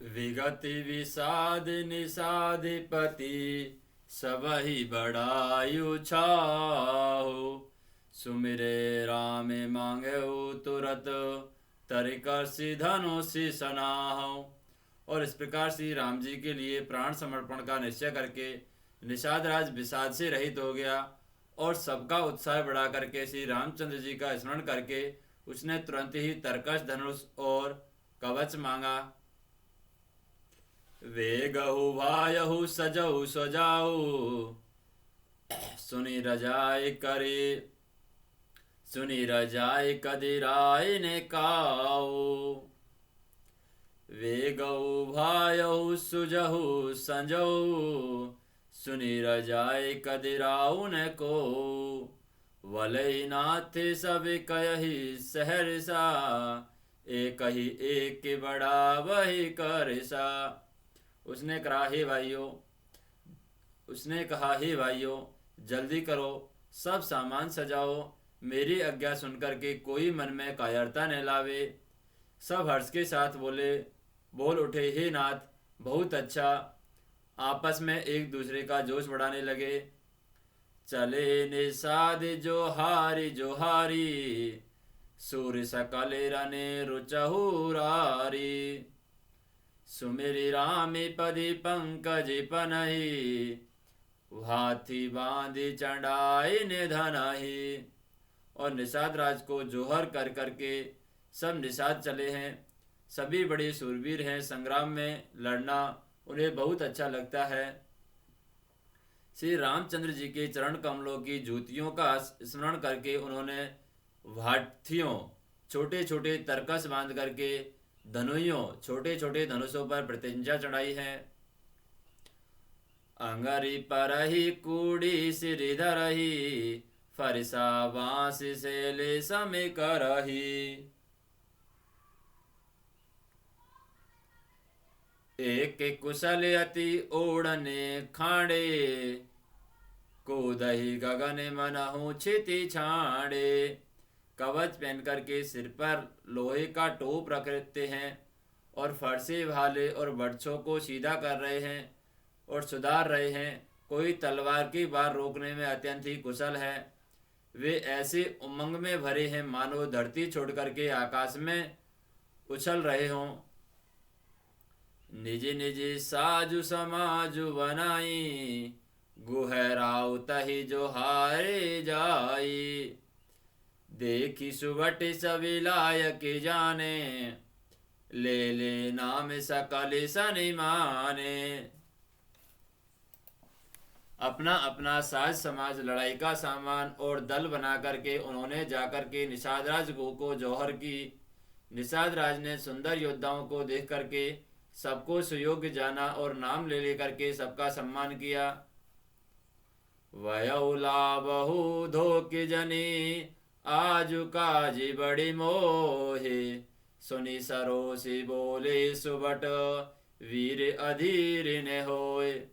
विगति विषाद निषादिपति सबहि बड़ायु छाहु। सुमिरे राम मांगेउ तुरत तरिकर्षि धनुषि सनाहु। और इस प्रकार श्री राम जी के लिए प्राण समर्पण का निश्चय करके निषाद राज विषाद से रहित हो गया और सबका उत्साह बढ़ा करके श्री रामचंद्र जी का स्मरण करके उसने तुरंत ही तरकश धनुष और कवच मांगा। वेगहु भायहु सजहु सजाऊ सुनी रजाय कदिराय ने काऊ। वेगहु भायहु सुजहु संजऊ सुनी रजाय कदिराऊ ने को। वलय नाथ सब कयहि सहरसा एक ही एक बड़ा वही करसा। उसने कहा हे भाइयों जल्दी करो, सब सामान सजाओ, मेरी आज्ञा सुनकर के कोई मन में कायरता न लावे। सब हर्ष के साथ बोल उठे हे नाथ बहुत अच्छा। आपस में एक दूसरे का जोश बढ़ाने लगे। चले निषाद जोहारी जोहारी सूर्य सकल रने रुचहुरारी। सुमिरि रामि पदि पंकज पनहि हाथी बांधि चढ़ाई निधनहि। और निषाद राज को जोहर कर करके सब निषाद चले हैं। सभी बड़े शूरवीर हैं, संग्राम में लड़ना उन्हें बहुत अच्छा लगता है। श्री रामचंद्र जी के चरण कमलों की जूतियों का स्मरण करके उन्होंने भाथियों छोटे छोटे तरकस बांध करके धनुइयों छोटे छोटे धनुषों पर प्रतिज्ञा चढ़ाई है। अंगरी परहि कूड़ी सिरि धरहि फरिसा बांस से ले समय करही। एक कुशल अति ओढ़ने खाड़े कूदहि गगन मनहु क्षिति छाड़े। कवच पहन करके सिर पर लोहे का टोप रखते हैं और फरसे भाले और बरछों को सीधा कर रहे हैं और सुधार रहे हैं। कोई तलवार की बार रोकने में अत्यंत ही कुशल है। वे ऐसे उमंग में भरे हैं मानो धरती छोड़ करके आकाश में उछल रहे हों। निज निज साजु समाजु बनाई गुहराउ तहि जो हारे जाई। देखी सुबट सभी लायक जाने ले ले नाम सकल सनि माने। अपना अपना साज समाज लड़ाई का सामान और दल बना करके उन्होंने जाकर के निषाद राज को जौहर की। निषाद राज ने सुंदर योद्धाओं को देख करके सबको सुयोग्य जाना और नाम ले लेकर के सबका सम्मान किया। वयौला बहु धोक जनी आजु काजी बड़ी मोहे सुनी सरोसी बोले सुबट वीर अधीर ने होए।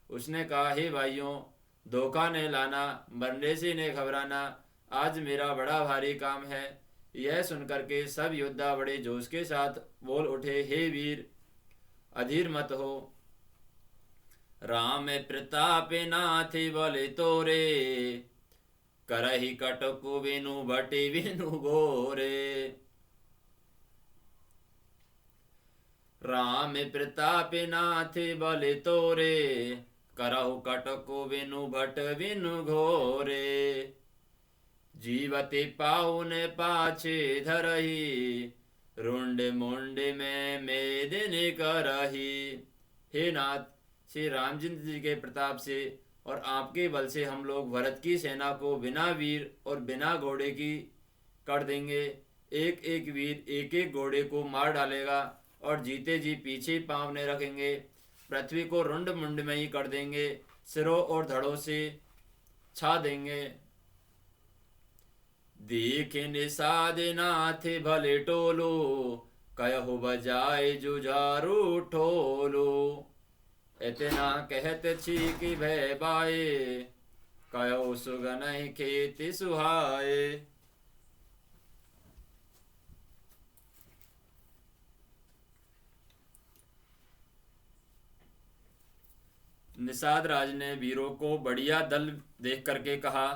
उसने कहा हे भाइयों धोखा ने लाना मरने से ने घबराना, आज मेरा बड़ा भारी काम है। यह सुनकर के सब योद्धा बड़े जोश के साथ बोल उठे हे वीर अधीर मत हो। राम प्रताप नाथि बलि तोरे करहि कटकु बिनु भटि बिनु गोरे। राम प्रताप नाथि बलि तोरे करहु कटकु बिनु भट बिनु घोरे। जीवति पाउन पाछे धरही रुंड मुंड में मेदिन करही। हे नाथ श्री रामचंद्र जी के प्रताप से और आपके बल से हम लोग भरत की सेना को बिना वीर और बिना घोड़े की कर देंगे। एक एक वीर एक एक घोड़े को मार डालेगा और जीते जी पीछे पांव ने रखेंगे। पृथ्वी को रुंड मुंड में ही कर देंगे, सिरों और धड़ों से छा देंगे। देखे निषाद नाथ भले टोलो कहु बजाय जुझारू ठोलो। इतना कहत छीक भय बाए कहो सुगन खेती सुहाए। निषाद राज ने वीरों को बढ़िया दल देख करके कहा,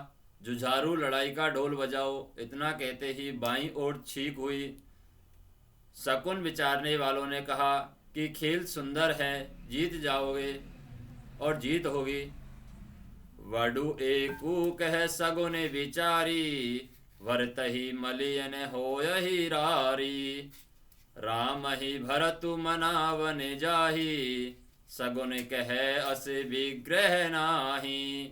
जुझारू लड़ाई का ढोल बजाओ। इतना कहते ही बाईं ओर छींक हुई। शकुन विचारने वालों ने कहा कि खेल सुंदर है, जीत जाओगे और जीत होगी। वडु एकू कह सगुन विचारी, वरतहि मलियन होयहि रारी। राम ही भरतु मनावन जाही, सगुन कहे अस विग्रह नाही।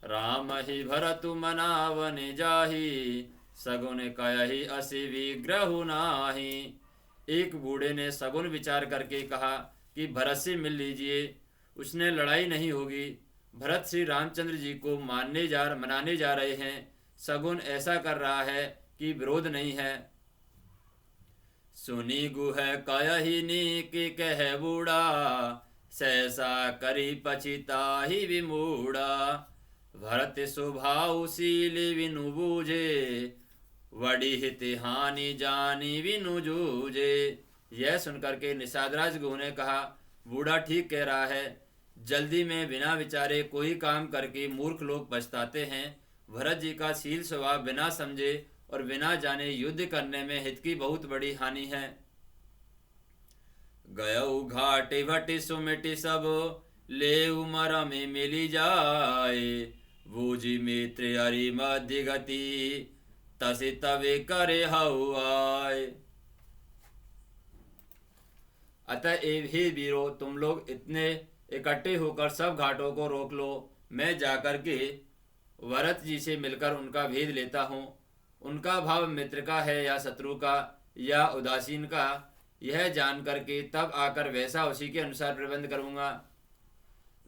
राम ही भरतु मनावन जाही, सगुन कहि अस विग्रह नाही। एक बूढ़े ने सगुन विचार करके कहा कि भरत से मिल लीजिए, उसने लड़ाई नहीं होगी। भरत श्री रामचंद्र जी को मनाने जा रहे हैं। सगुन ऐसा कर रहा है कि विरोध नहीं है। सुनी गुह कयहि नीक कह बूढ़ा, सहसा करी पछिताहि विमूढ़ा। भरत स्वभावशील विनु बूझे, वडी हित हानि जानी विनु जूझे। यह सुनकर के निषादराज गुह ने कहा, बूढ़ा ठीक कह रहा है। जल्दी में बिना विचारे कोई काम करके मूर्ख लोग पछताते हैं। भरत जी का शील स्वभाव बिना समझे और बिना जाने युद्ध करने में हित की बहुत बड़ी हानि है। गयऊ घाटे भटे सुमिटि सब, ले उमर में मिली जाए। बूझी मित्र हरि मध्य गति, तसे तवे करे हऊ आए। अतएव हे वीरों, तुम लोग इतने इकट्ठे होकर सब घाटों को रोक लो। मैं जाकर के भरत जी से मिलकर उनका भेद लेता हूँ। उनका भाव मित्र का है या शत्रु का या उदासीन का, यह जान करके तब आकर वैसा उसी के अनुसार प्रबंध करूँगा।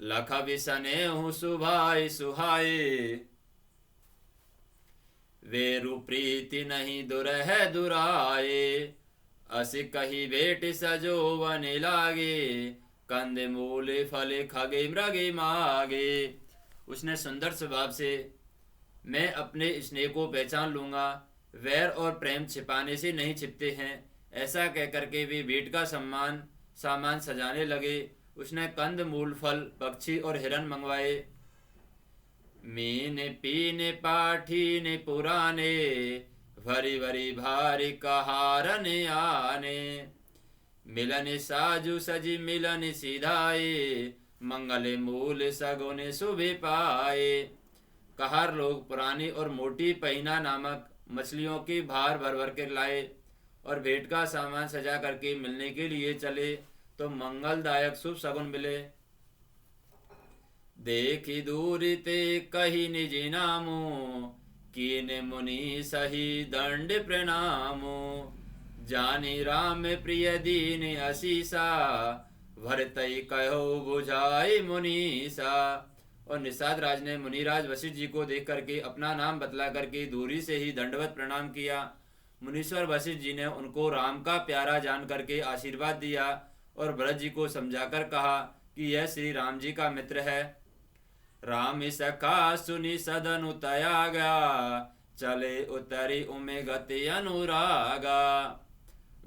लख विसने हूँ सुभाए सुहाए, वेरु प्रीति नहीं दुरह दुराए। असि कही बेट सजो वन लागे, कंद मूल फल खगे मृगे मागे। उसने सुंदर स्वभाव से मैं अपने स्नेह को पहचान लूंगा, वैर और प्रेम छिपाने से नहीं छिपते हैं। ऐसा कहकर के वे भेंट का सामान सजाने लगे। उसने कंद मूल फल पक्षी और हिरन मंगवाए। मीन पीने पाठीने पुराने, भरी भरी भारी कहारन आने। मिलन साजु सजी मिलन सिधाए, मंगल मूल सगुन शुभे पाए। कहार लोग पुरानी और मोटी पहिना नामक मछलियों की भार भर भर के लाए और भेंट का सामान सजा करके मिलने के लिए चले तो मंगलदायक शुभ सगुन मिले। देखी दूरी ते कही निज नामो, कीन मुनि सही दंड प्रणामो। जानी राम प्रिय दीन असीसा, भरतई कहो बुझाए मुनीसा। और निषाद राज ने मुनिराज वशिष्ठ जी को देख करके अपना नाम बतला करके दूरी से ही दंडवत प्रणाम किया। मुनीश्वर वशिष्ठ जी ने उनको राम का प्यारा जान करके आशीर्वाद दिया और भरत जी को समझाकर कहा कि यह श्री राम जी का मित्र है। राम सखा सुनि सदन उतयागा, चले उतरी उमे गति अनुरागा।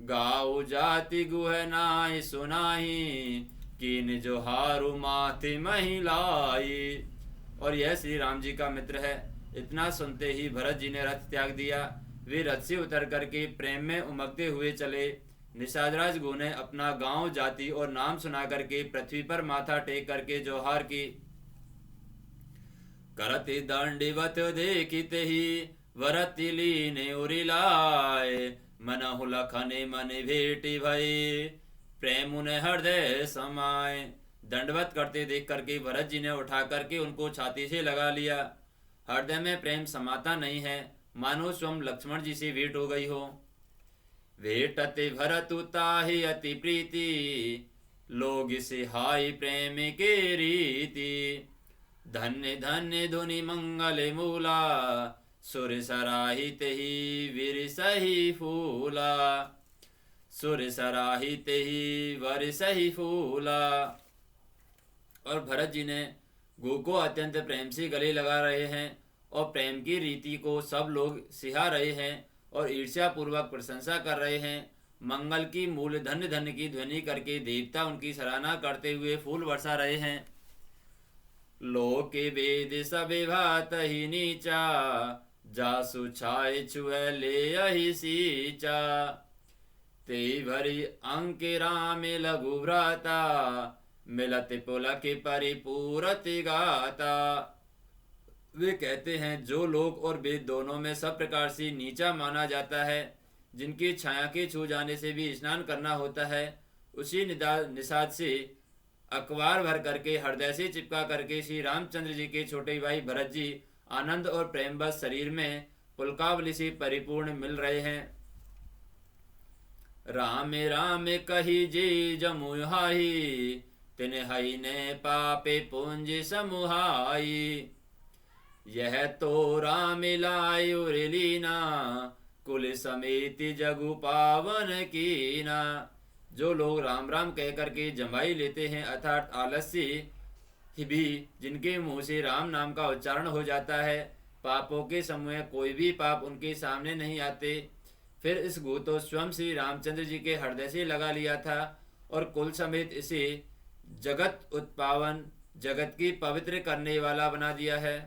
गाओ जाति गुह नाहि सुनाही, कीन जोहारु माथे महिलाई। और यह श्री राम जी का मित्र है। इतना सुनते ही भरत जी ने रथ त्याग दिया। वे रथ से उतर करके प्रेम में उमगते हुए चले। निषादराज गुह ने अपना गांव जाति और नाम सुना करके पृथ्वी पर माथा टेक करके जोहार की। करति दंडवत देखिते ही, वरति लीने उरिलाए। मनहु लखने मन भेटी भई, प्रेम उन्हें हृदय समाए। दंडवत करते देख करके भरत जी ने उठा करके उनको छाती से लगा लिया। हृदय में प्रेम समाता नहीं है, मानो स्वयं लक्ष्मण जी से भेंट हो गई हो। भेटते भरतु ताहि अति प्रीति, लोग सिहाई प्रेम के रीति। धन्य धन्य धुनि मंगल मूला, सुर सराहित ही वीर सही फूला। सुर सराहित ही वर सही फूला। और भरत जी ने गो को अत्यंत प्रेम से गले लगा रहे हैं और प्रेम की रीति को सब लोग सिहा रहे हैं और ईर्ष्या पूर्वक प्रशंसा कर रहे हैं। मंगल की मूल धन्य धन्य की ध्वनि करके देवता उनकी सराहना करते हुए फूल बरसा रहे हैं। लोके वेद सबे भात ही नीचा, जासु छाए छुए ले यही सींचा। ते भरी अंक राम लघु भ्राता, मिलत पुलक परिपूरत गाता। वे कहते हैं जो लोक और वेद दोनों में सब प्रकार से नीचा माना जाता है, जिनकी छाया के छू जाने से भी स्नान करना होता है, उसी निषाद से अखबार भर करके हृदय से चिपका करके श्री रामचंद्र जी के छोटे भाई भरत जी आनंद और प्रेम बस शरीर में पुलकावली से परिपूर्ण मिल रहे हैं। राम राम कही जे जमुहाई, तिन हई ने पापे पुंज समुहाई। यह तो राम लायु लीना, कुल समेत जगु पावन कीना। जो लोग राम राम कह करके जमाई लेते हैं अर्थात आलस्य भी जिनके मुंह से राम नाम का उच्चारण हो जाता है, पापों के समूह कोई भी पाप उनके सामने नहीं आते। फिर इस गु तो स्वयं श्री रामचंद्र जी के हृदय से लगा लिया था और कुल समेत इसे जगत उत्पावन जगत की पवित्र करने वाला बना दिया है।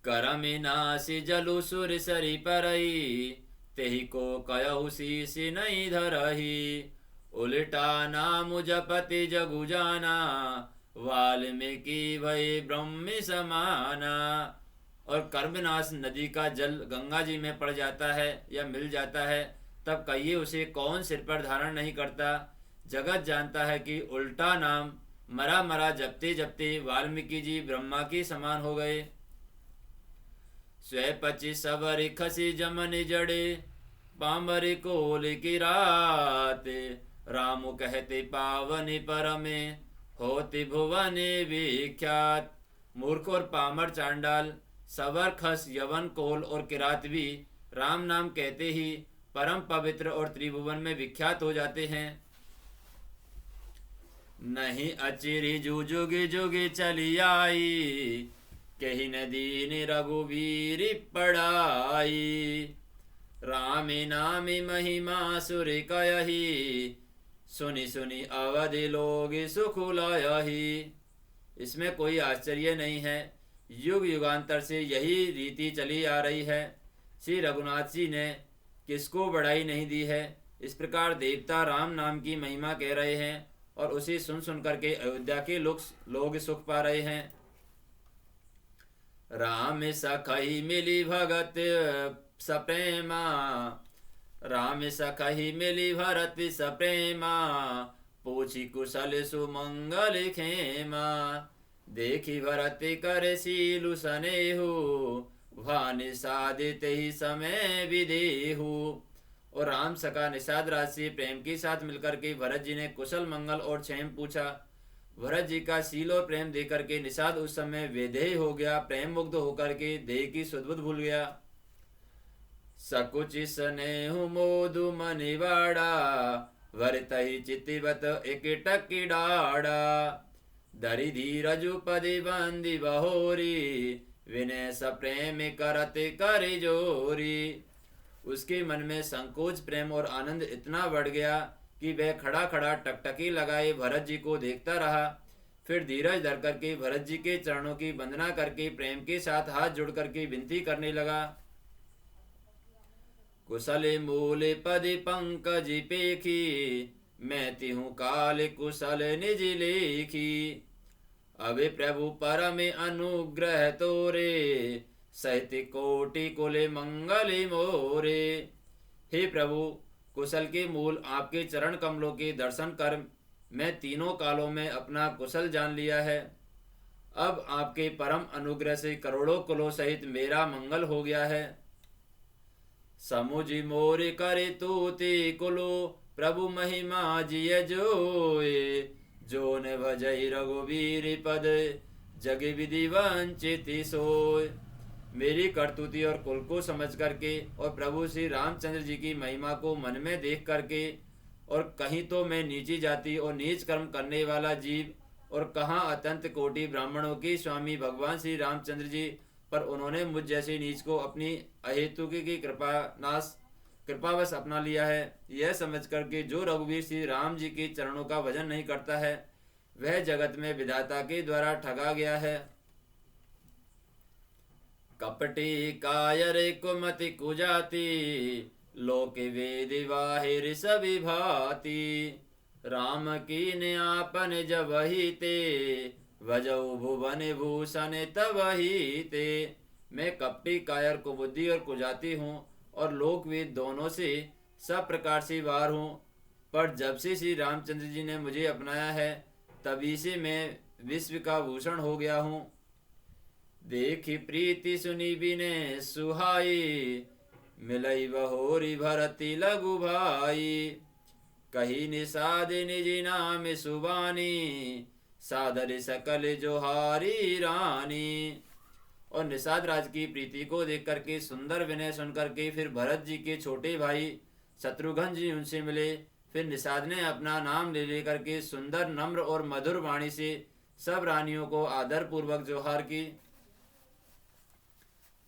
करमि नासि जलु सुर सरि परई, तेहि को कयहु शीस नहीं धरही। उल्टा नाम जपति जगु जाना, वाल्मीकि भई ब्रह्म समाना। और कर्मनाश नदी का जल गंगा जी में पड़ जाता है या मिल जाता है, तब कहिए उसे कौन सिर पर धारण नहीं करता। जगत जानता है कि उल्टा नाम मरा मरा जपते जपते वाल्मीकि जी ब्रह्मा के समान हो गए। स्वे पचि सबर खसी जमन जड़े, पामर कोल की रात। राम कहते पावन परमे, होति भुवन विख्यात। मूर्ख और पामर चांडाल सबर खस यवन कोल और किरात भी राम नाम कहते ही परम पवित्र और त्रिभुवन में विख्यात हो जाते हैं। नहीं अचिरी जू जुगे जुगे चली आई, कही नदीन रघुवीर पढ़ाई। राम नाम महिमा सुर कयही, सुनी सुनी अवधि लोग सुख लयही। इसमें कोई आश्चर्य नहीं है, युग युगांतर से यही रीति चली आ रही है। श्री रघुनाथ जी ने किसको बढ़ाई नहीं दी है। इस प्रकार देवता राम नाम की महिमा कह रहे हैं और उसे सुन सुन करके अयोध्या के लोग सुख पा रहे हैं। राम सखई मिली भगत सप्रेमा, राम सखई मिली भरत सप्रेमा। पूछी कुशल सुमंगल खेमा, देखी भरत कर सीलु सनेहु। भान साधित ही समय विदेहु। और राम सका निषाद राज से प्रेम के साथ मिलकर के भरत जी ने कुशल मंगल और क्षेम पूछा। भरत जी का शील और प्रेम देकर के निषाद उस समय विधेय हो गया, प्रेम मुग्ध होकर के देह की सुधबुध भूल गया। सकुच स्नेहु मोदु मनिवाड़ा, वरतहि चितिवत एक टकी डाड़ा। धरि धीरजु पदि बंदी बहोरी, विनय सप्रेम करत कर जोरी। उसके मन में संकोच प्रेम और आनंद इतना बढ़ गया कि वह खड़ा खड़ा टकटकी लगाए भरत जी को देखता रहा। फिर धीरज धर करके भरत जी के चरणों की वंदना करके प्रेम के साथ हाथ जोड़ करके विनती करने लगा। कुशल मूल पद पंकज पेखी, मैं तिहु काल कुशल निज लेखी। अबे प्रभु परम अनुग्रह तोरे, सहित कोटि कुल मंगल मोरे। हे प्रभु, कुशल के मूल आपके चरण कमलों के दर्शन कर मैं तीनों कालों में अपना कुशल जान लिया है। अब आपके परम अनुग्रह से करोड़ों कुलों सहित मेरा मंगल हो गया है। समुझ मोर करे तूति कुलो, प्रभु महिमा जिय जोए। जो न भजई रघुवीर पद, जग विधि वंचित सोय। मेरी करतुति और कुल को समझ करके और प्रभु श्री रामचंद्र जी की महिमा को मन में देख करके, और कहीं तो मैं नीची जाति और नीच कर्म करने वाला जीव, और कहाँ अत्यंत कोटि ब्राह्मणों की स्वामी भगवान श्री रामचंद्र जी, पर उन्होंने मुझ जैसे नीच को अपनी अहेतु की कृपावश अपना लिया है। यह समझ करके जो रघुवीर श्री राम जी के चरणों का भजन नहीं करता है, वह जगत में विधाता के द्वारा ठगा गया है। कपटी कायर कुमति कुजाति, लोक वेद बाहिर सभी भांति। राम कीन आपन जबहि ते, वजऊ भुवन भूषण तबहि ते। मैं कपटी कायर कुबुद्धि और कुजाति हूँ और लोकवेद दोनों से सब प्रकार से बाहर हूँ, पर जब से श्री रामचंद्र जी ने मुझे अपनाया है तभी से मैं विश्व का भूषण हो गया हूँ। देखी प्रीति सुनी बिने सुहाई, मिलई बहोरी भरती लघु भाई। कही निषाद निज नाम सुबानी, सादर सकल जोहारी रानी। और निषाद राज की प्रीति को देख करके, सुंदर विनय सुन करके फिर भरत जी के छोटे भाई शत्रुघ्न जी उनसे मिले। फिर निषाद ने अपना नाम ले लेकर के सुंदर नम्र और मधुर वाणी से सब रानियों को आदर पूर्वक जोहार की।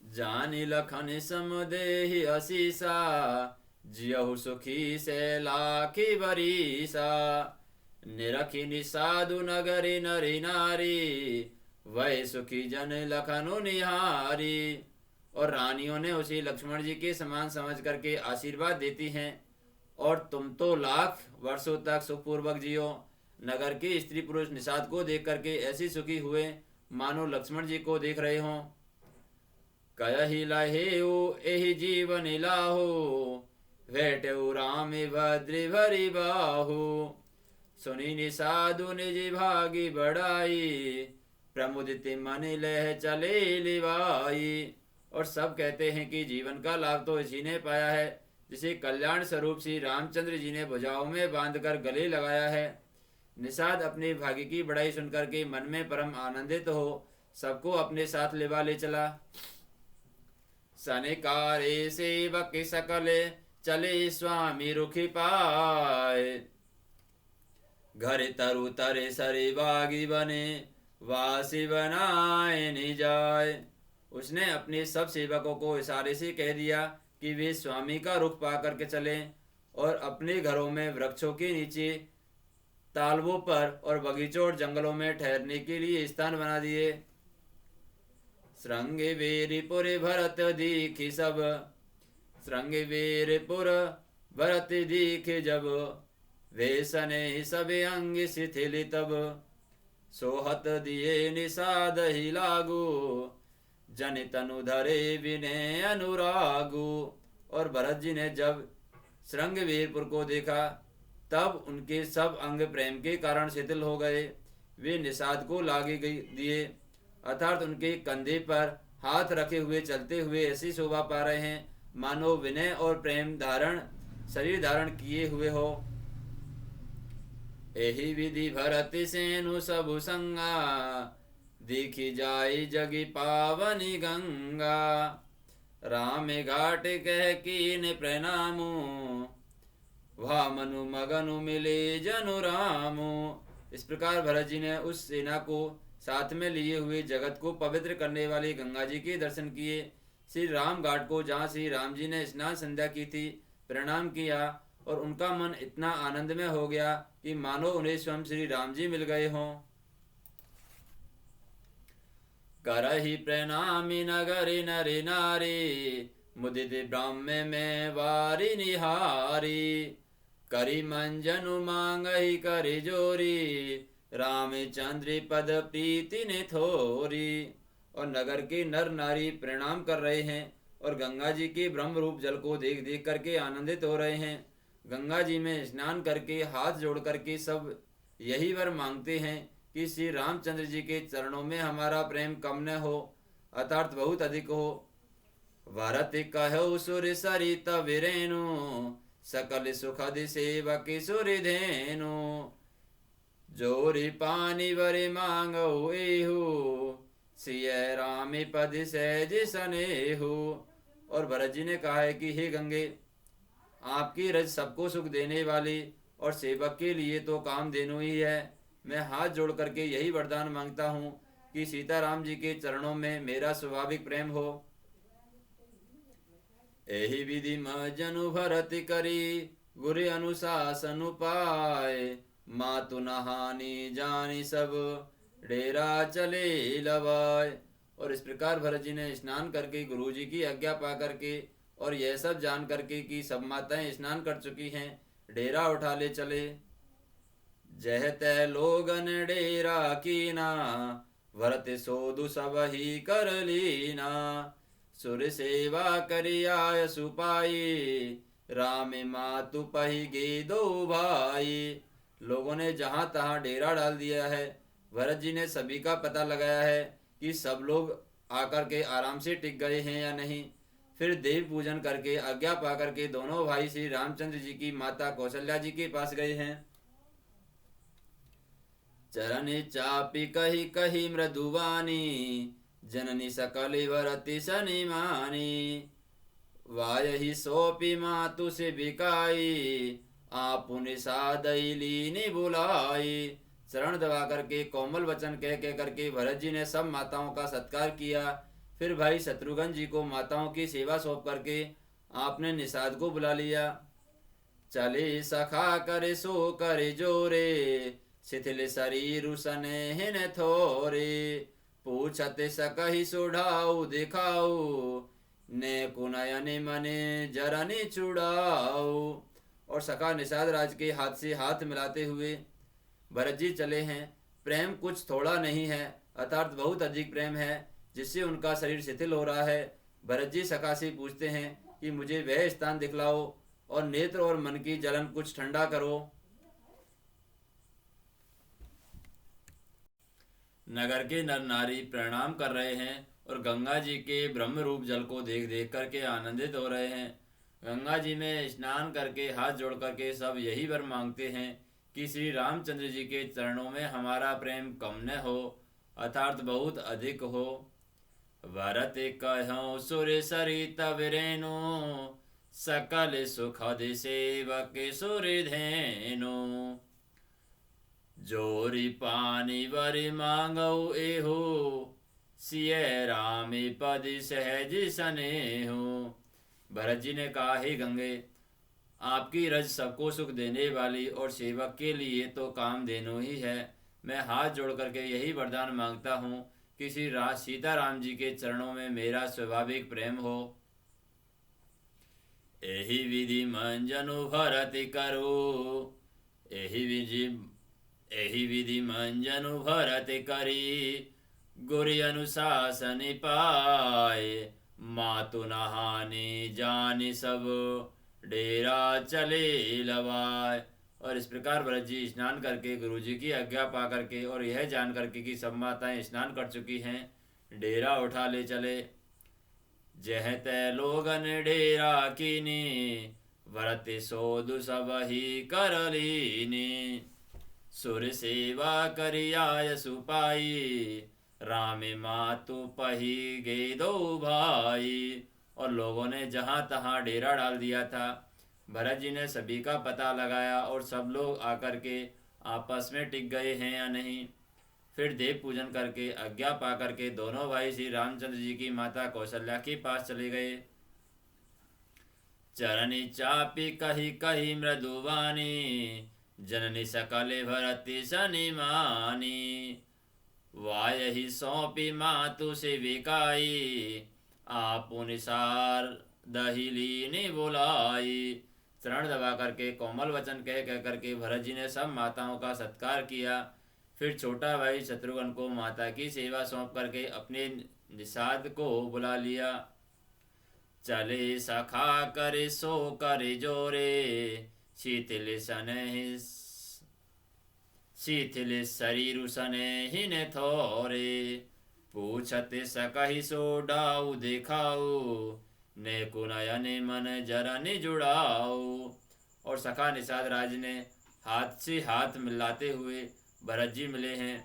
जानी लखन समुदेहि असीसा, जियहु सुखी से लाखी बरीसा। निरखी निषादु नगरी नरी नारी, वह सुखी जन लखनु निहारी। और रानियों ने उसे लक्ष्मण जी के समान समझ करके आशीर्वाद देती हैं, और तुम तो लाख वर्षों तक सुखपूर्वक जियो। नगर के स्त्री पुरुष निषाद को देख करके ऐसी सुखी हुए मानो लक्ष्मण जी को देख रहे हों। कयहि लहेउ एहि जीवन लाहो, भेटऊ राम भद्र भरी बाहु। सुनी निषादु निज भागी बढ़ाई, प्रमुदित मन लह चले लिवाई। और सब कहते हैं कि जीवन का लाभ तो इसी ने पाया है जिसे कल्याण स्वरूप श्री रामचंद्र जी ने भुजाओं में बांधकर गले लगाया है। निषाद अपने भाग्य की बड़ाई सुनकर के मन में परम आनंदित हो सबको अपने साथ लेवा ले चला। सनिकारे सेवक सकल, चले स्वामी रुखि पाए। घर तरु तरे सरे बागी बने, वासी बनाए नि जाए। उसने अपने सब सेवकों को इशारे से कह दिया कि वे स्वामी का रुख पा करके चलें, और अपने घरों में वृक्षों के नीचे, तालवों पर और बगीचों और जंगलों में ठहरने के लिए स्थान बना दिए। श्रृंग वीरपुर भरत दीखि सब, श्रृंग वीरपुर भरत दीखि जब। वेसने सब अंग शिथिल तब, सोहत दिए निषाद ही लागू। जन तनु धरे विनय अनुरागु। और भरत जी ने जब श्रृंग वीरपुर को देखा तब उनके सब अंग प्रेम के कारण शिथिल हो गए। वे निषाद को लागे दिए, अर्थात उनके कंधे पर हाथ रखे हुए चलते हुए ऐसी शोभा पा रहे हैं मानो विनय और प्रेम धारण शरीर धारण किए हुए हो। एहि विधि भरत सेनु सबु संगा, देखी जाई जगी पावनी गंगा। राम घाट कह कीन प्रणामु, वामनु मगनु मिले जनु रामु। इस प्रकार भरत जी ने उस सेना को साथ में लिए हुए जगत को पवित्र करने वाली गंगा जी के दर्शन किए। श्री राम घाट को जहाँ श्री राम जी ने स्नान संध्या की थी प्रणाम किया, और उनका मन इतना आनंद में हो गया कि मानो उन्हें स्वयं श्री राम जी मिल गए हों। करहि प्रणामी नगरी नरि नारी, मुदित ब्राह्म्य में वारी निहारी। करी मंजनु मांगहि करि जोरी, रामचंद्र पद प्रीति ने थोरी। और नगर के नर नारी प्रणाम कर रहे हैं और गंगा जी के ब्रह्म रूप जल को देख देख करके आनंदित हो रहे हैं। गंगा जी में स्नान करके हाथ जोड़ करके सब यही वर मांगते हैं कि श्री रामचंद्र जी के चरणों में हमारा प्रेम कम न हो, अर्थात बहुत अधिक हो। भरत कहो सुर सरित वीरेनु, सकल सुखद सेवक सुर धेनु। जोरी पानी वरे मांगो एहु, सिय राम पद सहज सनेहु। और भरत जी ने कहा है कि हे गंगे, आपकी रज सबको सुख देने वाली और सेवक के लिए तो काम देनु ही है। मैं हाथ जोड़ करके यही वरदान मांगता हूँ कि सीताराम जी के चरणों में मेरा स्वाभाविक प्रेम हो। एहि विधि जनु भरत करी, गुरु अनुशासन पाए। मातु नहानी जानी सब डेरा चले लवाए। और इस प्रकार भरत जी ने स्नान करके गुरु जी की आज्ञा पा करके और यह सब जान करके कि सब माताएं स्नान कर चुकी हैं, डेरा उठा ले चले। जह तै लोगन डेरा कीना, भरत सोधु सब ही कर लीना। सुर सेवा करिया सुपाई, राम मातु पही गे दो भाई। लोगों ने जहां तहां डेरा डाल दिया है। भरत जी ने सभी का पता लगाया है कि सब लोग आकर के आराम से टिक गए हैं या नहीं। फिर देव पूजन करके आज्ञा पा करके दोनों भाई श्री रामचंद्र जी की माता कौशल्या जी के पास गए हैं। चरण चापी कही कही मृदुवानी, जननी सकल भरति सनिमानी। वायहि सौंपी मातु से बिकाई, आपुनि सादई लीनी बुलाई। चरण दबा करके कोमल वचन कह करके भरत जी ने सब माताओं का सत्कार किया। फिर भाई शत्रुघ्न जी को माताओं की सेवा सौंप करके आपने निषाद को बुला लिया। चले सखा करे सो करे जोरे, शिथिल शरीर सनेहन थोरे। पूछत सकहि सुढ़ाऊ दिखाऊ, ने कुनयन मने जरनि चुड़ाऊ। और सखा निषाद राज के हाथ से हाथ मिलाते हुए भरत जी चले हैं। प्रेम कुछ थोड़ा नहीं है, अर्थात बहुत अधिक प्रेम है, जिससे उनका शरीर शिथिल हो रहा है। भरत जी सखा से पूछते हैं कि मुझे वह स्थान दिखलाओ और नेत्र और मन की जलन कुछ ठंडा करो। नगर के नर नारी प्रणाम कर रहे हैं और गंगा जी के ब्रह्म रूप जल को देख देख करके आनंदित हो रहे हैं। गंगा जी में स्नान करके हाथ जोड़ करके सब यही वर मांगते हैं कि श्री रामचंद्र जी के चरणों में हमारा प्रेम कम न हो, अर्थात बहुत अधिक हो। भरत कहो सुर सरित विरेनु, सकल सुखद सेवक सुर धेनु। जोरी पानी वर मांगो एहो, सिय राम पद सहज सनेहो। भरत जी ने कहा, हे गंगे, आपकी रज सबको सुख देने वाली और सेवक के लिए तो कामधेनु ही है। मैं हाथ जोड़ करके यही वरदान मांगता हूँ कि श्री सीताराम जी के चरणों में मेरा स्वाभाविक प्रेम हो। एहि विधि मंजनु भरत करो, एहि विधि मंजनु भरत करी। गुरु अनुशासन पाए, मातु नहाने जाने सब डेरा चले लवाए। और इस प्रकार भरत जी स्नान करके गुरु जी की आज्ञा पा करके और यह जान करके कि सब माताएं स्नान कर चुकी हैं, डेरा उठा ले चले। जह तै लोगन डेरा कीनी, भरत सोधु सब ही कर लीनी। सुर सेवा करिया सुपाई, राम मातु पही गे दो भाई। और लोगों ने जहां तहां डेरा डाल दिया था। भरत जी ने सभी का पता लगाया और सब लोग आकर के आपस में टिक गए हैं या नहीं। फिर देव पूजन करके आज्ञा पा करके दोनों भाई श्री रामचंद्र जी की माता कौशल्या के पास चले गए। चरणी चापी कही कही मृदुवानी, जननी सकल भरति सनिमानी। वायहि सौंपी मातु से बिकाई, आपुनि सार दही लीनी बुलाई। चरण दबा करके कोमल वचन कह करके भरत जी ने सब माताओं का सत्कार किया। फिर छोटा भाई शत्रुघ्न को माता की सेवा सौंप करके अपने निषाद को बुला लिया। चले सखा करे सो करे जोरे, शीतल शरीर सने ने थोरे। पूछत सकहि सो डाऊ दिखाऊ, ने कुनयन मन जरनि जुड़ाऊ। और सखा निषाद राज ने हाथ से हाथ मिलाते हुए भरत जी मिले हैं।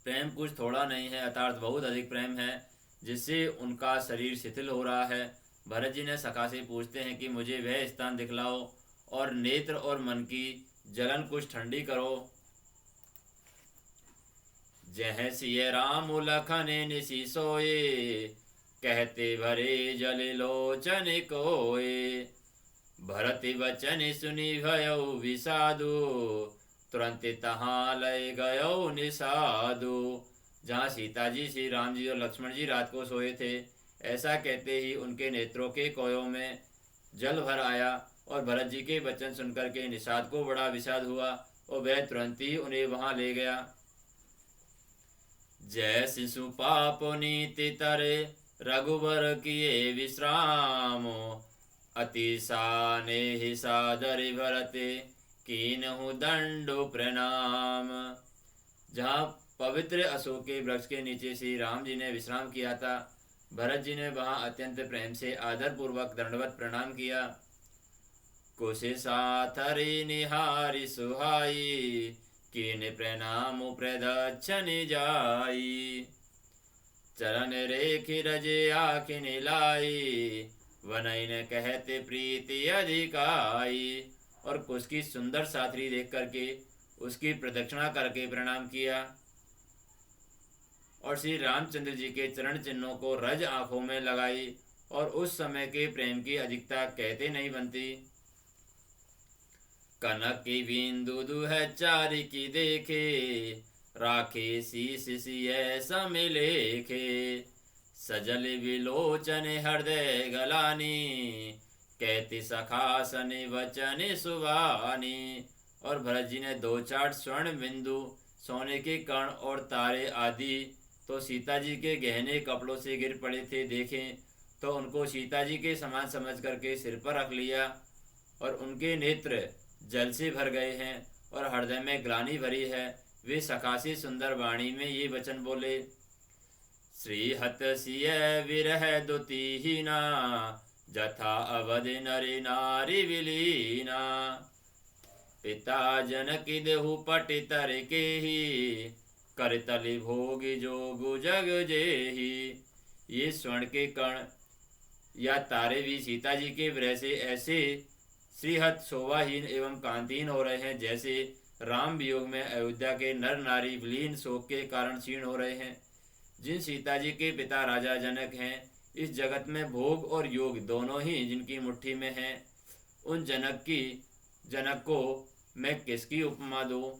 प्रेम कुछ थोड़ा नहीं है, अर्थात बहुत अधिक प्रेम है, जिससे उनका शरीर शिथिल हो रहा है। भरत जी ने सखा से पूछते हैं कि मुझे वह स्थान दिखलाओ और नेत्र और मन की जलन कुछ ठंडी करो। जह सिय राम लखन निशि सोए, कहते भरे जल लोचन कोए। भरत वचन सुनि भयो विषादु, तुरंत तहाँ लय गयो निषादु। जहाँ सीता जी, श्री राम जी और लक्ष्मण जी रात को सोए थे, ऐसा कहते ही उनके नेत्रों के कोयों में जल भर आया और भरत जी के वचन सुनकर के निषाद को बड़ा विषाद हुआ और वह तुरंत ही उन्हें वहां ले गया। जय शिशु पाप नीति तरे रघुवर किए विश्राम। अतिशाने ही सादरि भरते कीनहु दंडो प्रणाम। जहाँ पवित्र अशोक के वृक्ष के नीचे श्री राम जी ने विश्राम किया था, भरत जी ने वहां अत्यंत प्रेम से आदर पूर्वक दंडवत प्रणाम किया। कुशे साथरी निहारी सुहाई कीन प्रणाम प्रदक्षिण जाई। चरण रेखि रजे आखिन लाई वनैन कहते प्रीति अधिकाई। और कुश की सुंदर साथरी देख करके उसकी प्रदक्षिणा करके प्रणाम किया और श्री रामचंद्र जी के चरण चिन्हों को रज आंखों में लगाई। और उस समय के प्रेम की अधिकता कहते नहीं बनती। कनक की बिंदु दुह चारि की देखे राखे शीश सिय समिलेखे। सजल विलोचन हृदय गलानी कहती सखासन वचन सुवानी। और भरत जी ने 2-4 स्वर्ण बिंदु, सोने के कण और तारे आदि तो सीता जी के गहने कपड़ों से गिर पड़े थे देखें, तो उनको सीता जी के समान समझ करके सिर पर रख लिया। और उनके नेत्र जल से भर गए हैं और हृदय में ग्लानि भरी है। वे सखासी सुंदर वाणी में ये वचन बोले। श्री हत सिय विरह दुतिहीना जथा अवध नरि नारी विलीना। पिता जनकी देहु पटि तर के ही करतलि भोग जोगु जग जेही। ये स्वर्ण के कण या तारे भी सीता जी के विरह से ऐसे श्रीहत शोभाहीन एवं कांतिहीन हो रहे हैं जैसे राम वियोग में अयोध्या के नर नारी विलीन शोक के कारण क्षीण हो रहे हैं। जिन सीता जी के पिता राजा जनक हैं, इस जगत में भोग और योग दोनों ही जिनकी मुट्ठी में हैं, उन जनक को मैं किसकी उपमा दूं।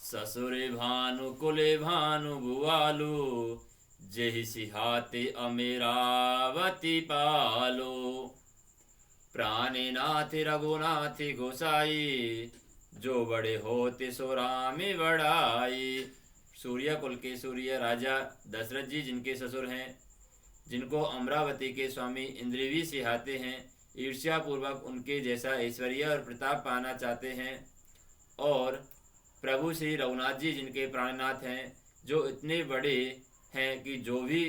ससुरे भानु कुले भानु भुआलु जेहि सिहाते अमेरावती पालो। प्राणनाथ रघुनाथ गोसाई जो बड़े होते सो राम बड़ाई। सूर्य कुल के सूर्य राजा दशरथ जी जिनके ससुर हैं, जिनको अमरावती के स्वामी इंद्र भी सिहाते हैं, ईर्ष्या पूर्वक उनके जैसा ऐश्वर्य और प्रताप पाना चाहते हैं। और प्रभु श्री रघुनाथ जी जिनके प्राणनाथ हैं, जो इतने बड़े हैं कि जो भी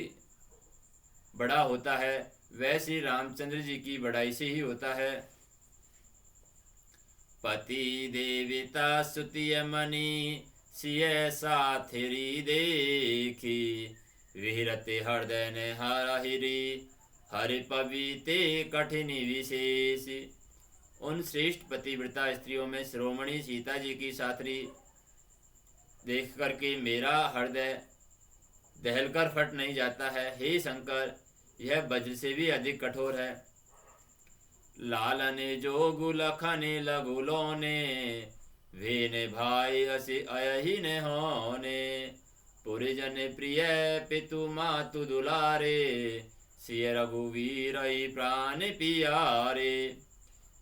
बड़ा होता है वह श्री रामचंद्र जी की बड़ाई से ही होता है। पति देवता स्तुतिय मणि सिय साथरी देखी। विहरते हृदय ने हरिरी हरि पविते कठिन विशेष। उन श्रेष्ठ पतिव्रता स्त्रियों में शिरोमणि सीता जी की साथरी देख करके मेरा हृदय दहलकर फट नहीं जाता है। हे शंकर, यह वज्र से भी अधिक कठोर है। लालने जो गुलखने लगुलोने वेने भाई असे अयही ने होने। पुरिजन प्रिय पितु मातु दुलारे सिय रघुवीर प्राण पियारे।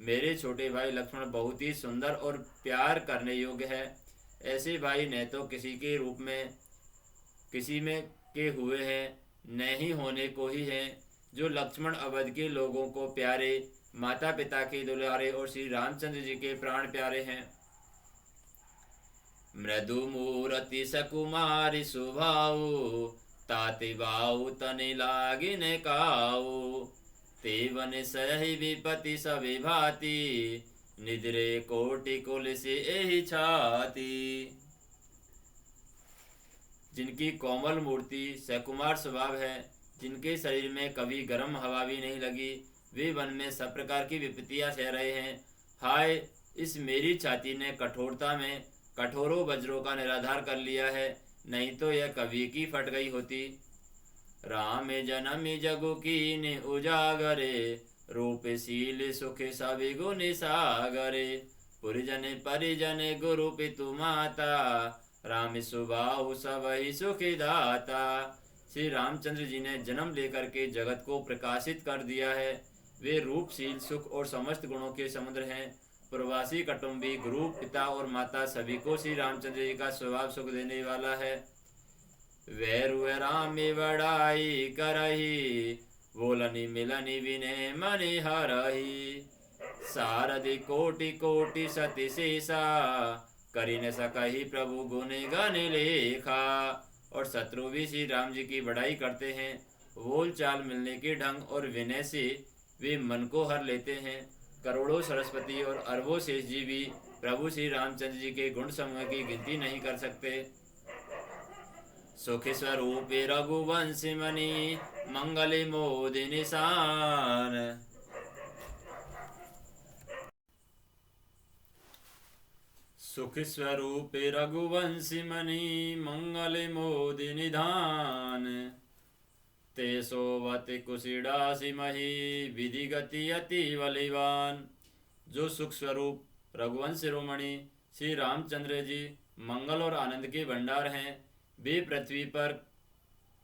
मेरे छोटे भाई लक्ष्मण बहुत ही सुंदर और प्यार करने योग्य है। ऐसे भाई न तो किसी के रूप में किसी में के हुए हैं, न ही होने को ही हैं, जो लक्ष्मण अवध के लोगों को प्यारे, माता पिता के दुलारे और श्री रामचंद्र जी के प्राण प्यारे हैं। मृदु मूर्ति सकुमारी सुभाऊ ताति बाऊ तनि लागिन काऊ। तेवन सही विपति सभी भांति निद्रे कोटि कुल से एहि छाती। जिनकी कोमल मूर्ति सकुमार स्वभाव है, जिनके शरीर में कभी गर्म हवा भी नहीं लगी, वे वन में सब प्रकार की विपत्तियां सह रहे हैं। हाय, इस मेरी छाती ने कठोरता में कठोरों वज्रों का निराधार कर लिया है, नहीं तो यह कभी की फट गई होती। राम जनमी जगु कीन उजागरे रूप शील सुख सभी गुण सागरे। पुरिजन परिजन गुरु पितु माता, राम सुबाहु सबहि सुखी दाता। श्री रामचंद्र जी ने जन्म लेकर के जगत को प्रकाशित कर दिया है। वे रूपशील, सुख और समस्त गुणों के समुद्र हैं। प्रवासी, कुटुंबी, गुरु, पिता और माता सभी को श्री रामचंद्र जी का स्वभाव सुख देने वाला है। वैरु रामी बड़ाई करही, बोलनी मिलनी विनय मनि हरही। सारथि कोटि कोटि सति शेषा, करि न सकहि प्रभु गुण गण लेखा। और शत्रु भी श्री राम जी की बड़ाई करते हैं। बोल चाल, मिलने के ढंग और विनय से वे मन को हर लेते हैं। करोड़ों सरस्वती और अरबों शेष जी भी प्रभु श्री रामचंद्र जी के गुण समूह की गिनती नहीं कर सकते। सुख स्वरूप रघुवंश मणि, मंगल मोदि निशान। सुख स्वरूप रघुवंश मणि, मंगल मोदि निधान। ते सोवत कुशिडासी मही, विधि गति अति बलिवान। जो सुख स्वरूप रघुवंश शिरोमणि श्री रामचंद्र जी मंगल और आनंद के भंडार हैं। वे पृथ्वी पर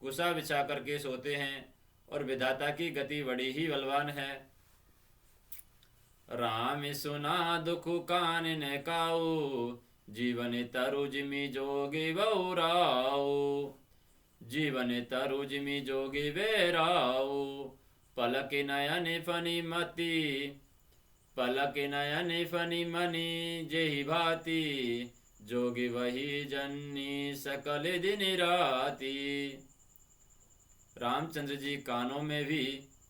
कुशा बिछा करके सोते हैं और विधाता की गति बड़ी ही बलवान है। राम सुना दुख कान न काऊ, जीवन तरु जिमि जोगी बहुराऊ। जीवन तरु जिमि जोगी बेराऊ, पलक नयन फनि मति, पलक नयन फनि मनि जेहि भांति। जोगी वही जननी सकल दिन राति। रामचंद्र जी कानों में भी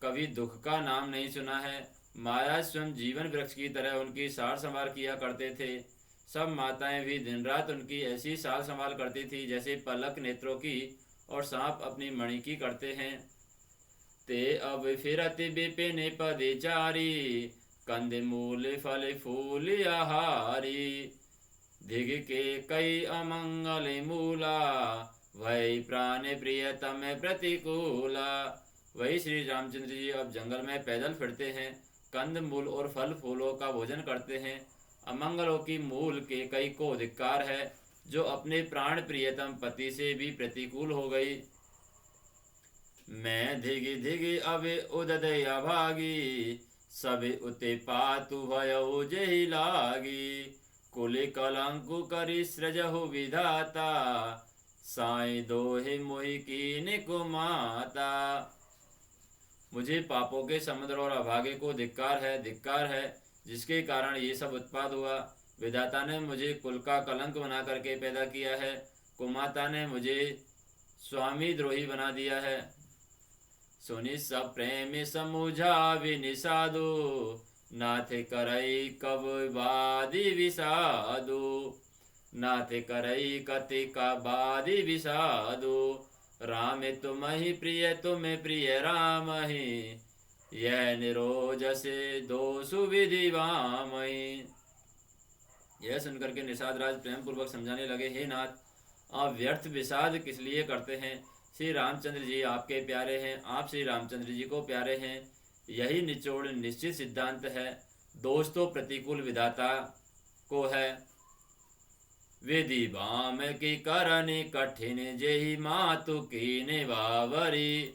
कभी दुख का नाम नहीं सुना है। माया स्वयं जीवन वृक्ष की तरह उनकी सार संभाल किया करते थे। सब माताएं भी दिन रात उनकी ऐसी सार संभाल करती थी जैसे पलक नेत्रों की और सांप अपनी मणि की करते हैं। ते अब फिरत विपिन पदे चारी, कंद मूल फल फूल आहारी। धिग के कई अमंगल मूला, वही प्राण प्रियतम प्रतिकूला। वही श्री रामचंद्र जी अब जंगल में पैदल फिरते हैं, कंद मूल और फल फूलों का भोजन करते हैं। अमंगलों की मूल के कई को धिक्कार है, जो अपने प्राण प्रियतम पति से भी प्रतिकूल हो गई। मैं धिग धिग अब उदय अभागी, सब उते पातु भयो जेहि लागी। कुल कलंकु करि सृजहु विधाता, साई दोहे मोहि कीन कुमाता। मुझे पापों के समुद्र और अभागे को धिक्कार है जिसके कारण ये सब उत्पाद हुआ। विधाता ने मुझे कुल का कलंक बना करके पैदा किया है। कुमाता ने मुझे स्वामी द्रोही बना दिया है। सुनि सब प्रेम समुझा विनिषादु, नाथ करई कब बादी विषादु। नाथ करई कति का बादी विषादु। राम तुम्हि प्रिय तुम प्रिय राम ही, यह निरोज से दोषु विधि वामहि। यह सुनकर के निषाद राज प्रेम पूर्वक समझाने लगे, हे नाथ, आप व्यर्थ विषाद किस लिए करते हैं। श्री रामचंद्र जी आपके प्यारे हैं, आप श्री रामचंद्र जी को प्यारे हैं। यही निचोड़ निश्चित सिद्धांत है। दोष तो प्रतिकूल विधाता को है। विधि बाम की करनी कठिन, जेहि मातु कीने बावरी।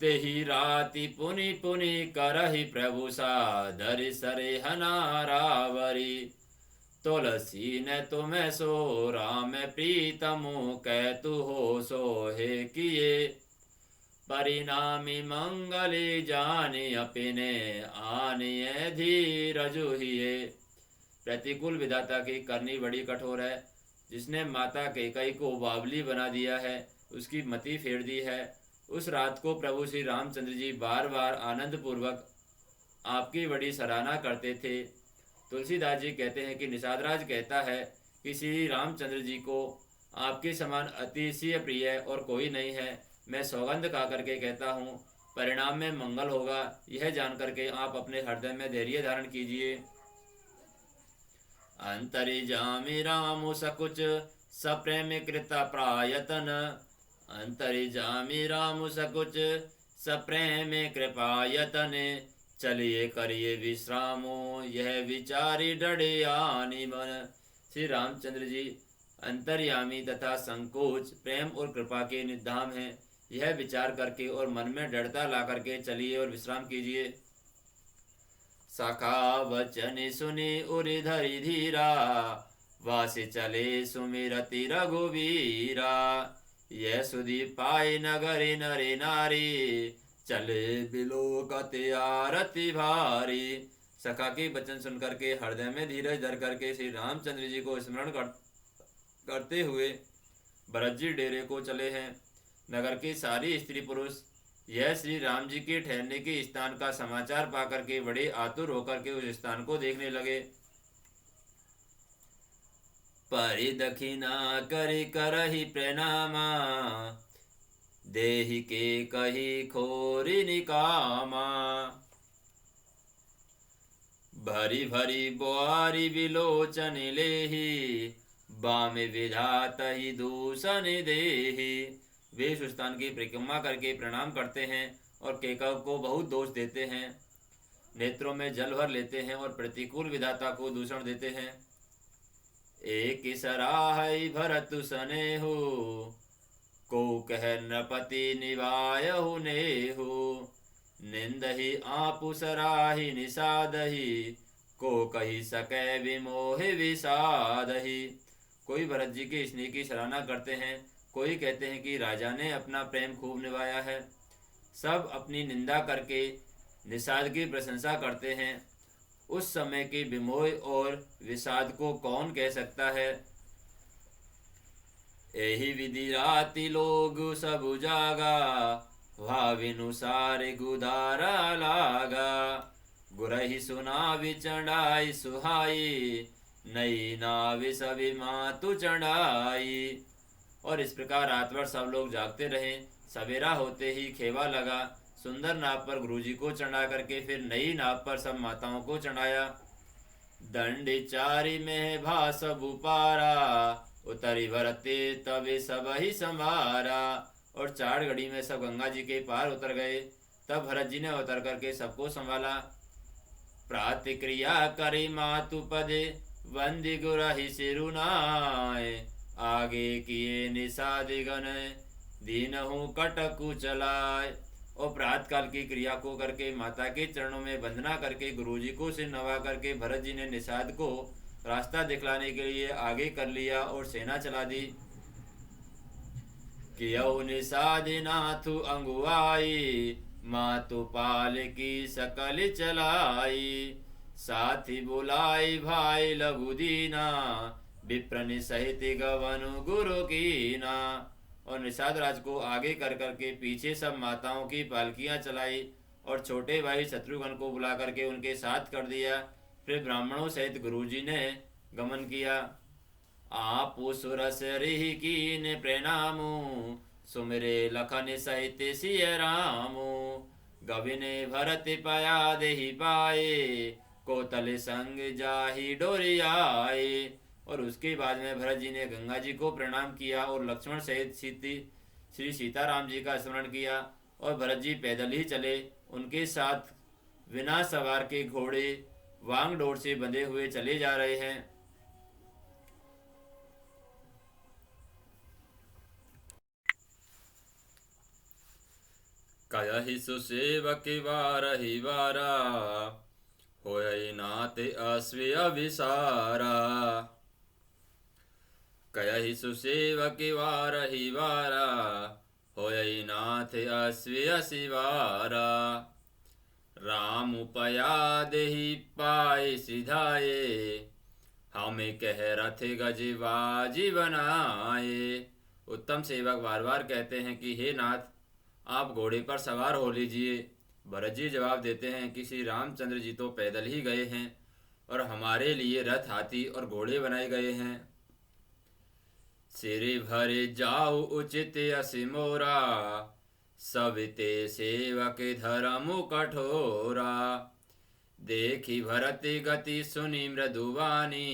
तेहि राति पुनि पुनि करहि प्रभु सादर सरे हनारावरी। तुलसी न तुम सो राम प्रीतमु, कैतु हो सोहे किए। परिणामी मंगली जाने अपिने, आनिए धीरजु हिए। प्रतिकूल विधाता की करनी बड़ी कठोर है। जिसने माता कैकेयी को बावली बना दिया है, उसकी मति फेर दी है। उस रात को प्रभु श्री रामचंद्र जी बार बार आनंद पूर्वक आपकी बड़ी सराहना करते थे। तुलसीदास जी कहते हैं कि निषादराज कहता है कि श्री रामचंद्र जी को आपके समान अतिशय प्रिय और कोई नहीं है। मैं सौगंध खा करके कहता हूँ, परिणाम में मंगल होगा। यह जान करके आप अपने हृदय में धैर्य धारण कीजिए। अंतरिजामि रामु सकुच, सप्रेम कृत प्रायतन। अंतरिजामि रामु सकुच, सप्रेम कृपायतन। चलिए करिए विश्रामो, यह विचारी डड़ियानी मन। श्री रामचंद्र जी अंतर्यामी तथा संकोच, प्रेम और कृपा के निधाम हैं। यह विचार करके और मन में दृढ़ता ला करके चलिए और विश्राम कीजिए। सखा वचन सुनि उरि धरि धीरा, वासि चले सुमिरति रघुवीरा। यह सुधि पाए नगरी नरे नारी, चले बिलोकति आरती भारी। सखा के वचन सुनकर के हृदय में धीरज धर करके श्री रामचंद्र जी को स्मरण करते हुए भरत जी डेरे को चले हैं। नगर के सारी स्त्री पुरुष यह श्री राम जी के ठहरने के स्थान का समाचार पाकर के बड़े आतुर होकर के उस स्थान को देखने लगे। परिदखिना करि करहि प्रणामा, देहि के कही खोरि निकामा। भरी भरी बुआरी विलोचन लेहि, बामे विधातहि दूषण देहि। वे उस स्थान की परिक्रमा करके प्रणाम करते हैं और केकव को बहुत दोष देते हैं, नेत्रों में जल भर लेते हैं और प्रतिकूल विधाता को दूषण देते हैं। एक सराहई भरतु सनेहु, को कह नृपति निवायहु नेहु। निंदहि आपु सराहि निषादहि, को कही सकै विमोहि विषादहि। कोई भरत जी के स्नेह की सराहना करते हैं, कोई कहते हैं कि राजा ने अपना प्रेम खूब निभाया है। सब अपनी निंदा करके निषाद की प्रशंसा करते हैं। उस समय के विमोह और विषाद को कौन कह सकता है। एहि विधि राति लोग सब जागा, भाविनुसार गुदारा लागा। गुरहि सुनावि चढ़ाई सुहाई, नई नावि सभी मातु चढ़ाई। और इस प्रकार रात भर सब लोग जागते रहे। सवेरा होते ही खेवा लगा। सुंदर नाव पर गुरुजी को चढ़ा करके फिर नई नाव पर सब माताओं को चढ़ाया। दंडी चारी में भास बुपारा, उतरी भरते तबे सब ही संभारा। और 4 घड़ी में सब गंगा जी के पार उतर गए। तब भरत जी ने उतर करके सबको संभाला। प्रातिक्रिया करी मातु पदे, वंदी गुरहि सिरुनाय। आगे किए निषादिगण, दीनहु कटकु चलाय। और प्रातः काल की क्रिया को करके माता के चरणों में वंदना करके गुरुजी को सिर नवा करके भरत जी ने निषाद को रास्ता दिखलाने के लिए आगे कर लिया और सेना चला दी। कियौ निषाद नाथु अंगुआई, मातु पाल की सकल चलाई। साथी बुलाई भाई लघु दीना, विप्र सहित गवनु गुरु कीना। और निषाद राज को आगे कर करके पीछे सब माताओं की पालकियां चलाई और छोटे भाई शत्रुघ्न को बुला करके उनके साथ कर दिया। फिर ब्राह्मणों सहित गुरुजी ने गमन किया। आप सुरस रिहि कीन प्रणामु, सुमिरे लखन सहित सिय रामु। गविने भरत पया देहि पाए, कोतल संग जाहि डोरियाए। और उसके बाद में भरत जी ने गंगा जी को प्रणाम किया और लक्ष्मण सहित श्री सीताराम जी का स्मरण किया। और भरत जी पैदल ही चले। उनके साथ बिना सवार के घोड़े वांग डोर से बंधे हुए चले जा रहे हैं। कयहि सुसेवक वारहि वारा, होय नाथ अश्व अभिसारा। कयहि सुसेवक वारहि वारा, होय नाथ अश्व असिवारा। राम पया देहि पाए सिधाए, हमें कह रथ गज बाजी बनाए। उत्तम सेवक बार बार कहते हैं कि हे नाथ, आप घोड़े पर सवार हो लीजिए। भरत जी जवाब देते हैं कि श्री रामचंद्र जी तो पैदल ही गए हैं और हमारे लिए रथ, हाथी और घोड़े बनाए गए हैं। सिर भरे जाऊ उचित असि मोरा, सविते सेवक धर्म कठोरा। देखी भरत गति सुनि मृदुवानी,